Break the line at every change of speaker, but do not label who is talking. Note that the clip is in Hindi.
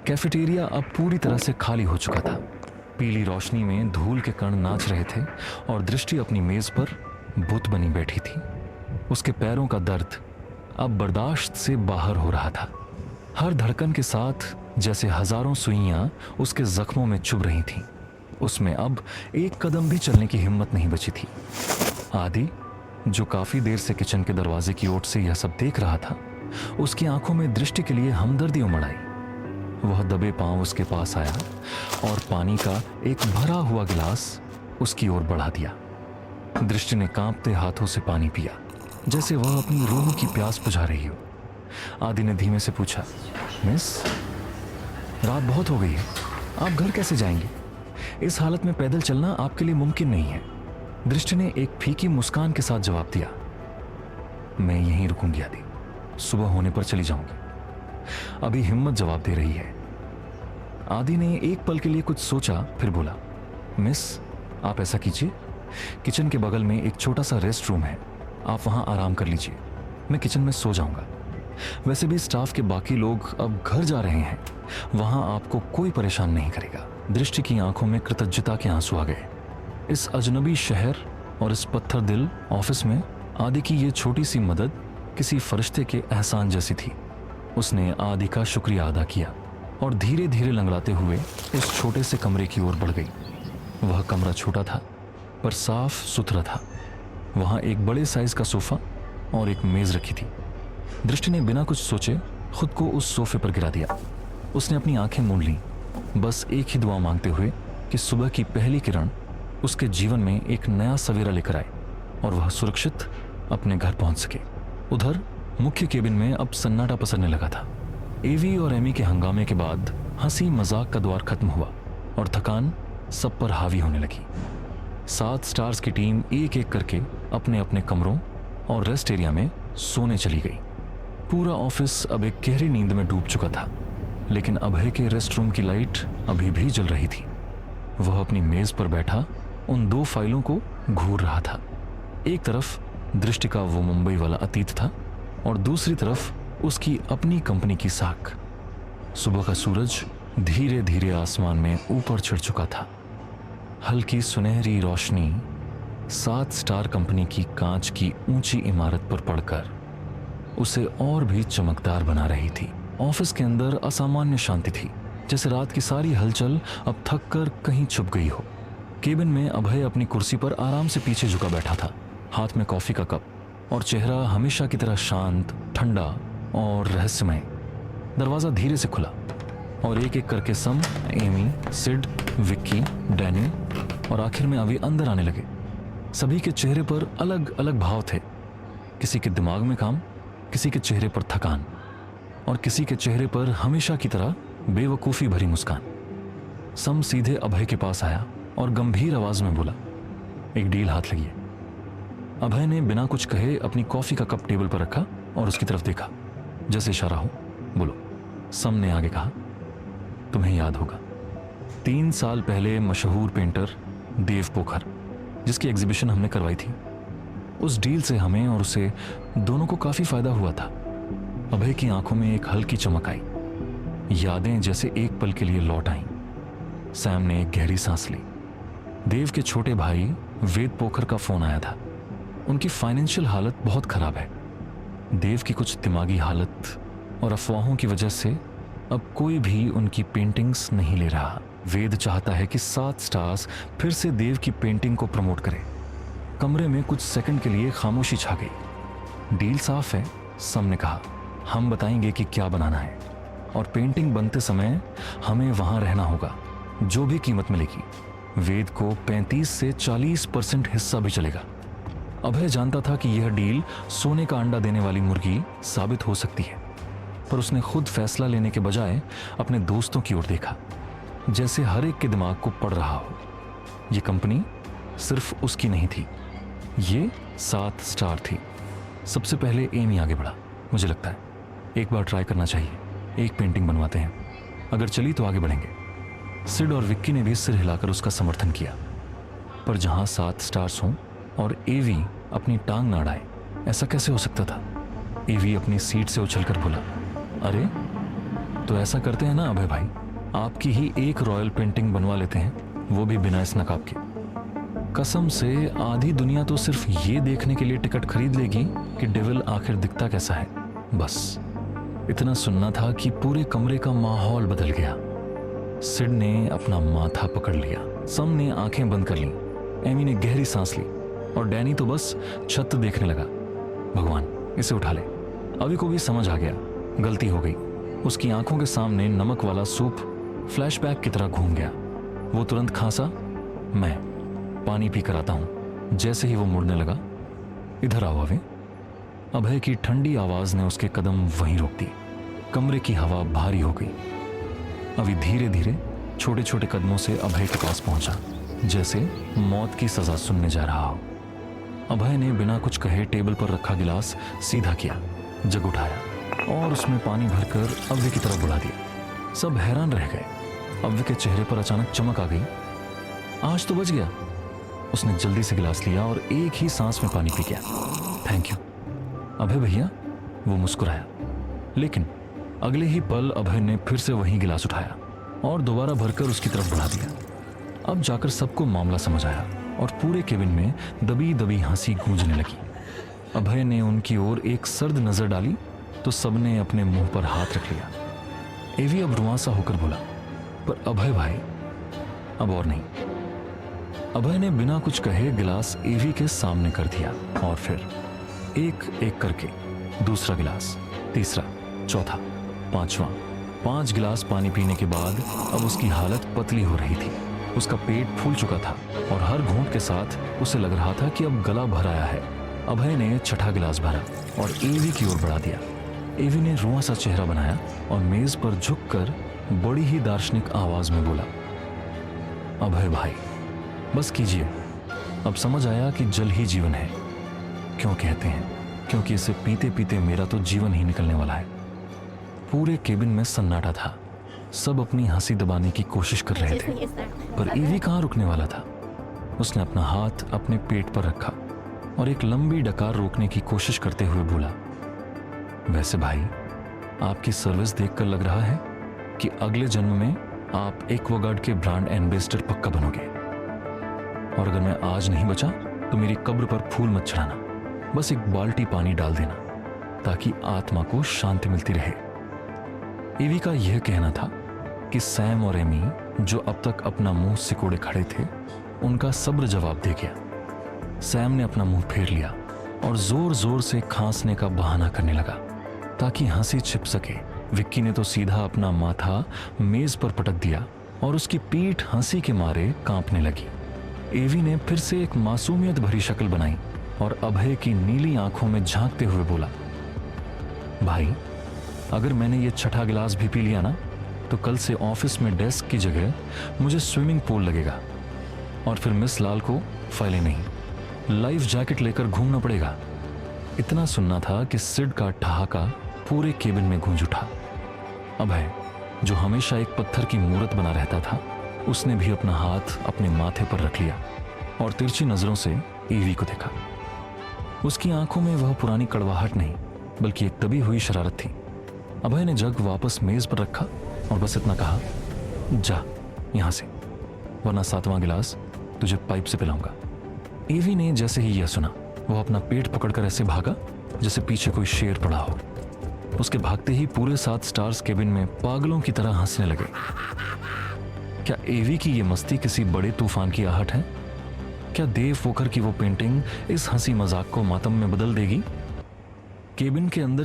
कैफेटेरिया अब पूरी तरह से खाली हो चुका था। पीली रोशनी में धूल के कण नाच रहे थे और दृष्टि अपनी मेज पर बुत बनी बैठी थी। उसके पैरों का दर्द अब बर्दाश्त से बाहर हो रहा था। हर धड़कन के साथ जैसे हजारों सुइयां उसके जख्मों में चुभ रही थीं। उसमें अब एक कदम भी चलने की हिम्मत नहीं बची थी। आदि, जो काफी देर से किचन के दरवाजे की ओर से यह सब देख रहा था, उसकी आंखों में दृष्टि के लिए हमदर्दी उमड़ आई। वह दबे पांव उसके पास आया और पानी का एक भरा हुआ गिलास उसकी ओर बढ़ा दिया। दृष्टि ने कांपते हाथों से पानी पिया, जैसे वह अपनी रूह की प्यास बुझा रही हो। आदि ने धीमे से पूछा, मिस, रात बहुत हो गई है, आप घर कैसे जाएंगे? इस हालत में पैदल चलना आपके लिए मुमकिन नहीं है। दृष्टि ने एक फीकी मुस्कान के साथ जवाब दिया, मैं यहीं रुकूंगी आदि, सुबह होने पर चली जाऊंगी। अभी हिम्मत जवाब दे रही है। आदि ने एक पल के लिए कुछ सोचा, फिर बोला, मिस, आप ऐसा कीजिए, किचन के बगल में एक छोटा सा रेस्ट रूम है, आप वहां आराम कर लीजिए, मैं किचन में सो जाऊंगा। वैसे भी स्टाफ के बाकी लोग अब घर जा रहे हैं, वहां आपको कोई परेशान नहीं करेगा। दृष्टि की आंखों में कृतज्ञता के आंसू आ गए। इस अजनबी शहर और इस पत्थर दिल ऑफिस में आदि की ये छोटी सी मदद किसी फरिश्ते के एहसान जैसी थी। उसने आदि का शुक्रिया अदा किया और धीरे धीरे लंगड़ाते हुए उस छोटे से कमरे की ओर बढ़ गई। वह कमरा छोटा था पर साफ सुथरा था। वहां एक बड़े साइज का सोफा और एक मेज रखी थी। दृष्टि ने बिना कुछ सोचे खुद को उस सोफे पर गिरा दिया। उसने अपनी आंखें मूंद लीं, बस एक ही दुआ मांगते हुए कि सुबह की पहली किरण उसके जीवन में एक नया सवेरा लेकर आए और वह सुरक्षित अपने घर पहुंच सके। उधर मुख्य केबिन में अब सन्नाटा पसरने लगा था। एवी और एमी के हंगामे के बाद हंसी मजाक का दौर खत्म हुआ और थकान सब पर हावी होने लगी। 7 स्टार्स की टीम एक एक करके अपने अपने कमरों और रेस्ट एरिया में सोने चली गई। पूरा ऑफिस अब एक गहरी नींद में डूब चुका था, लेकिन अभय के रेस्ट रूम की लाइट अभी भी जल रही थी। वह अपनी मेज पर बैठा उन 2 फाइलों को घूर रहा था। एक तरफ दृष्टि का वो मुंबई वाला अतीत था और दूसरी तरफ उसकी अपनी कंपनी की साख। सुबह का सूरज धीरे धीरे आसमान में ऊपर चढ़ चुका था। हल्की सुनहरी रोशनी 7 स्टार कंपनी की कांच की ऊंची इमारत पर पड़कर उसे और भी चमकदार बना रही थी। ऑफिस के अंदर असामान्य शांति थी, जैसे रात की सारी हलचल अब थक कर कहीं छुप गई हो। केबिन में अभय अपनी कुर्सी पर आराम से पीछे झुका बैठा था, हाथ में कॉफी का कप और चेहरा हमेशा की तरह शांत, ठंडा और रहस्यमय। दरवाजा धीरे से खुला और एक एक करके सम, एमी, सिड, विक्की, डैनी और आखिर में अभी अंदर आने लगे। सभी के चेहरे पर अलग अलग भाव थे। किसी के दिमाग में काम, किसी के चेहरे पर थकान और किसी के चेहरे पर हमेशा की तरह बेवकूफ़ी भरी मुस्कान। सम सीधे अभय के पास आया और गंभीर आवाज में बोला, एक डील हाथ लगी है। अभय ने बिना कुछ कहे अपनी कॉफी का कप टेबल पर रखा और उसकी तरफ देखा, जैसे इशारा हो, बोलो। सम ने आगे कहा, तुम्हें याद होगा 3 साल पहले मशहूर पेंटर देव पोखर, जिसकी एग्जीबिशन हमने करवाई थी, उस डील से हमें और उसे दोनों को काफी फायदा हुआ था। अभय की आंखों में एक हल्की चमक आई। यादें जैसे एक पल के लिए लौट आईं। सैम ने एक गहरी सांस ली। देव के छोटे भाई वेद पोखर का फोन आया था। उनकी फाइनेंशियल हालत बहुत खराब है। देव की कुछ दिमागी हालत और अफवाहों की वजह से अब कोई भी उनकी पेंटिंग्स नहीं ले रहा। वेद चाहता है कि 7 स्टार्स फिर से देव की पेंटिंग को प्रमोट करें। कमरे में कुछ सेकंड के लिए खामोशी छा गई। डील साफ है, सम ने कहा, हम बताएंगे कि क्या बनाना है और पेंटिंग बनते समय हमें वहां रहना होगा, जो भी कीमत मिलेगी। वेद को 35 से 40% हिस्सा भी चलेगा। अभय जानता था कि यह डील सोने का अंडा देने वाली मुर्गी साबित हो सकती है, पर उसने खुद फैसला लेने के बजाय अपने दोस्तों की ओर देखा, जैसे हर एक के दिमाग को पड़ रहा हो। यह कंपनी सिर्फ उसकी नहीं थी, ये 7 स्टार थी। सबसे पहले एमी आगे बढ़ा, मुझे लगता है एक बार ट्राई करना चाहिए, एक पेंटिंग बनवाते हैं, अगर चली तो आगे बढ़ेंगे। सिड और विक्की ने भी सिर हिलाकर उसका समर्थन किया। पर जहां 7 स्टार्स हों और एवी अपनी टांग ना अड़ाए, ऐसा कैसे हो सकता था? एवी अपनी सीट से उछलकर बोला, अरे तो ऐसा करते हैं ना अभय भाई, आपकी ही एक रॉयल पेंटिंग बनवा लेते हैं, वो भी बिना इस नकाब के। कसम से आधी दुनिया तो सिर्फ ये देखने के लिए टिकट खरीद लेगी कि डेविल आखिर दिखता कैसा है। बस इतना सुनना था कि पूरे कमरे का माहौल बदल गया। सिड ने अपना माथा पकड़ लिया, सम ने आंखें बंद कर ली, एमी ने गहरी सांस ली और डैनी तो बस छत देखने लगा। भगवान इसे उठा ले। अभी को भी समझ आ गया, गलती हो गई। उसकी आंखों के सामने नमक वाला सूप फ्लैशबैक की तरह घूम गया। वो तुरंत खांसा, मैं पानी पी कर आता हूं। जैसे ही वो मुड़ने लगा, इधर आओ अभय। अभय की ठंडी आवाज ने उसके कदम वहीं रोक दी। कमरे की हवा भारी हो गई। अभी धीरे धीरे छोटे छोटे कदमों से अभय के पास पहुंचा, जैसे मौत की सजा सुनने जा रहा हो। अभय ने बिना कुछ कहे टेबल पर रखा गिलास सीधा किया, जग उठाया और उसमें पानी भरकर अव्य की तरफ बुला दिया। सब हैरान रह गए। अव्य के चेहरे पर अचानक चमक आ गई। आज तो बच गया। उसने जल्दी से गिलास लिया और एक ही सांस में पानी पी गया। थैंक यू अभय भैया, वो मुस्कुराया। लेकिन अगले ही पल अभय ने फिर से वही गिलास उठाया और दोबारा भरकर उसकी तरफ बढ़ा दिया। अब जाकर सबको मामला समझ आया और पूरे केबिन में दबी दबी हंसी गूंजने लगी। अभय ने उनकी ओर एक सर्द नजर डाली तो सबने अपने मुंह पर हाथ रख लिया। एवी अब रुआंसा होकर बोला, पर अभय भाई अब और नहीं। अभय ने बिना कुछ कहे गिलास एवी के सामने कर दिया और फिर एक एक करके दूसरा गिलास, तीसरा, चौथा, पांचवा। 5 गिलास पानी पीने के बाद अब उसकी हालत पतली हो रही थी। उसका पेट फूल चुका था और हर घूंट के साथ उसे लग रहा था कि अब गला भर आया है। अभय ने छठा गिलास भरा और एवी की ओर बढ़ा दिया। एवी ने रुआं सा चेहरा बनाया और मेज पर झुककर बड़ी ही दार्शनिक आवाज में बोला, अभय भाई बस कीजिए। अब समझ आया कि जल ही जीवन है। क्यों कहते हैं? क्योंकि इसे पीते पीते मेरा तो जीवन ही निकलने वाला है। पूरे केबिन में सन्नाटा था। सब अपनी हंसी दबाने की कोशिश कर रहे थे, पर ईवी कहाँ रुकने वाला था। उसने अपना हाथ अपने पेट पर रखा और एक लंबी डकार रोकने की कोशिश करते हुए बोला, वैसे भाई आपकी सर्विस देखकर लग रहा है कि अगले जन्म में आप एक्वागार्ड के ब्रांड एम्बेसडर पक्का बनोगे। और अगर मैं आज नहीं बचा तो मेरी कब्र पर फूल मत चढ़ाना, बस एक बाल्टी पानी डाल देना ताकि आत्मा को शांति मिलती रहे। ईवी का यह कहना था कि सैम और एमी, जो अब तक अपना मुंह सिकोड़े खड़े थे, उनका सब्र जवाब दे गया। सैम ने अपना मुंह फेर लिया और जोर जोर से खांसने का बहाना करने लगा ताकि हंसी छिप सके। विक्की ने तो सीधा अपना माथा मेज पर पटक दिया और उसकी पीठ हंसी के मारे कांपने लगी। एवी ने फिर से एक मासूमियत भरी शक्ल बनाई और अभय की नीली आंखों में झांकते हुए बोला, भाई अगर मैंने ये छठा गिलास भी पी लिया ना तो कल से ऑफिस में डेस्क की जगह मुझे स्विमिंग पूल लगेगा और फिर मिस लाल को फाइलें नहीं, लाइफ जैकेट लेकर घूमना पड़ेगा। इतना सुनना था कि सिड का ठहाका पूरे केबिन में गूंज उठा। अभय, जो हमेशा एक पत्थर की मूरत बना रहता था, उसने भी अपना हाथ अपने माथे पर रख लिया और तिरछी नजरों से ईवी को देखा। उसकी आंखों में वह पुरानी कड़वाहट नहीं बल्कि एक दबी हुई शरारत थी। अभय ने जग वापस मेज पर रखा और बस इतना कहा, जा यहां से, वरना 7वां गिलास तुझे पाइप से पिलाऊंगा। ईवी ने जैसे ही यह सुना, वो अपना पेट पकड़कर ऐसे भागा जैसे पीछे कोई शेर पड़ा हो। उसके भागते ही पूरे 7 स्टार्स केबिन में पागलों की तरह हंसने लगे। क्या ईवी की ये मस्ती किसी बड़े तूफान की आहट है? क्या देव वोकर की वो पेंटिंग इस हंसी मजाक को मातम में बदल देगी? केबिन के अंदर